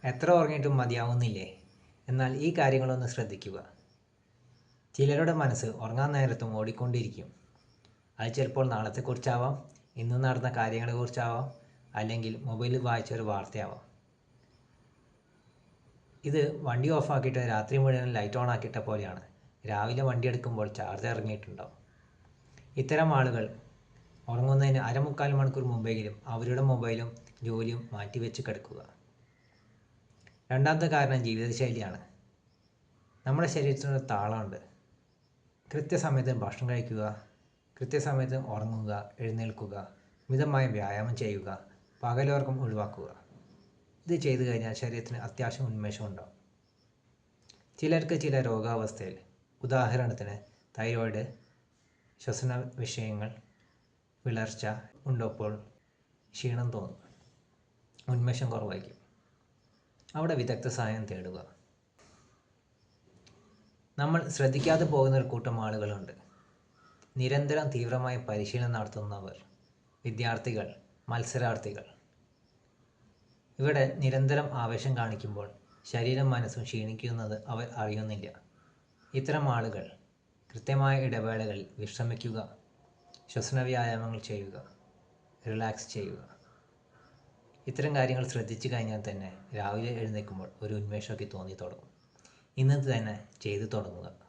എത്ര ഉറങ്ങിയിട്ടും മതിയാവുന്നില്ലേ? എന്നാൽ ഈ കാര്യങ്ങളൊന്ന് ശ്രദ്ധിക്കുക. ചിലരുടെ മനസ്സ് ഉറങ്ങാൻ നേരത്തും ഓടിക്കൊണ്ടിരിക്കും. അത് ചിലപ്പോൾ നാളത്തെക്കുറിച്ചാവാം, ഇന്ന് നടന്ന കാര്യങ്ങളെക്കുറിച്ചാവാം, അല്ലെങ്കിൽ മൊബൈലിൽ വായിച്ചൊരു വാർത്തയാവാം. ഇത് വണ്ടി ഓഫാക്കിയിട്ട് രാത്രി മുഴുവൻ ലൈറ്റ് ഓൺ ആക്കിയിട്ട പോലെയാണ്. രാവിലെ വണ്ടി എടുക്കുമ്പോൾ ചാർജ് ഇറങ്ങിയിട്ടുണ്ടാവും. ഇത്തരം ആളുകൾ ഉറങ്ങുന്നതിന് അരമുക്കാൽ മണിക്കൂർ മുമ്പെങ്കിലും അവരുടെ മൊബൈലും ജോലിയും മാറ്റിവെച്ച് കിടക്കുക. രണ്ടാമത്തെ കാരണം ജീവിതശൈലിയാണ്. നമ്മുടെ ശരീരത്തിനൊരു താളമുണ്ട്. കൃത്യസമയത്ത് ഭക്ഷണം കഴിക്കുക, കൃത്യസമയത്ത് ഉറങ്ങുക, എഴുന്നേൽക്കുക, മിതമായ വ്യായാമം ചെയ്യുക, പകലുറക്കം ഒഴിവാക്കുക. ഇത് ചെയ്തു കഴിഞ്ഞാൽ ശരീരത്തിന് അത്യാവശ്യം ഉന്മേഷം ഉണ്ടാവും. ചിലർക്ക് ചില രോഗാവസ്ഥയിൽ, ഉദാഹരണത്തിന് തൈറോയിഡ്, ശ്വസന വിഷയങ്ങൾ, വിളർച്ച ഉണ്ടപ്പോൾ ക്ഷീണം തോന്നും, ഉന്മേഷം കുറവായിരിക്കും. അവിടെ വിദഗ്ധ സഹായം തേടുക. നമ്മൾ ശ്രദ്ധിക്കാതെ പോകുന്ന ഒരു കൂട്ടം ആളുകളുണ്ട്. നിരന്തരം തീവ്രമായ പരിശീലനം നടത്തുന്നവർ, വിദ്യാർത്ഥികൾ, മത്സരാർത്ഥികൾ. ഇവിടെ നിരന്തരം ആവേശം കാണിക്കുമ്പോൾ ശരീരം മനസ്സും ക്ഷീണിക്കുന്നത് അവർ അറിയുന്നില്ല. ഇത്തരം ആളുകൾ കൃത്യമായ ഇടവേളകളിൽ വിശ്രമിക്കുക, ശ്വസന വ്യായാമങ്ങൾ ചെയ്യുക, റിലാക്സ് ചെയ്യുക. ഇത്തരം കാര്യങ്ങൾ ശ്രദ്ധിച്ചു കഴിഞ്ഞാൽ തന്നെ രാവിലെ എഴുന്നേൽക്കുമ്പോൾ ഒരു ഉന്മേഷമൊക്കെ തോന്നി തുടങ്ങും. ഇന്നത് തന്നെ ചെയ്തു തുടങ്ങുക.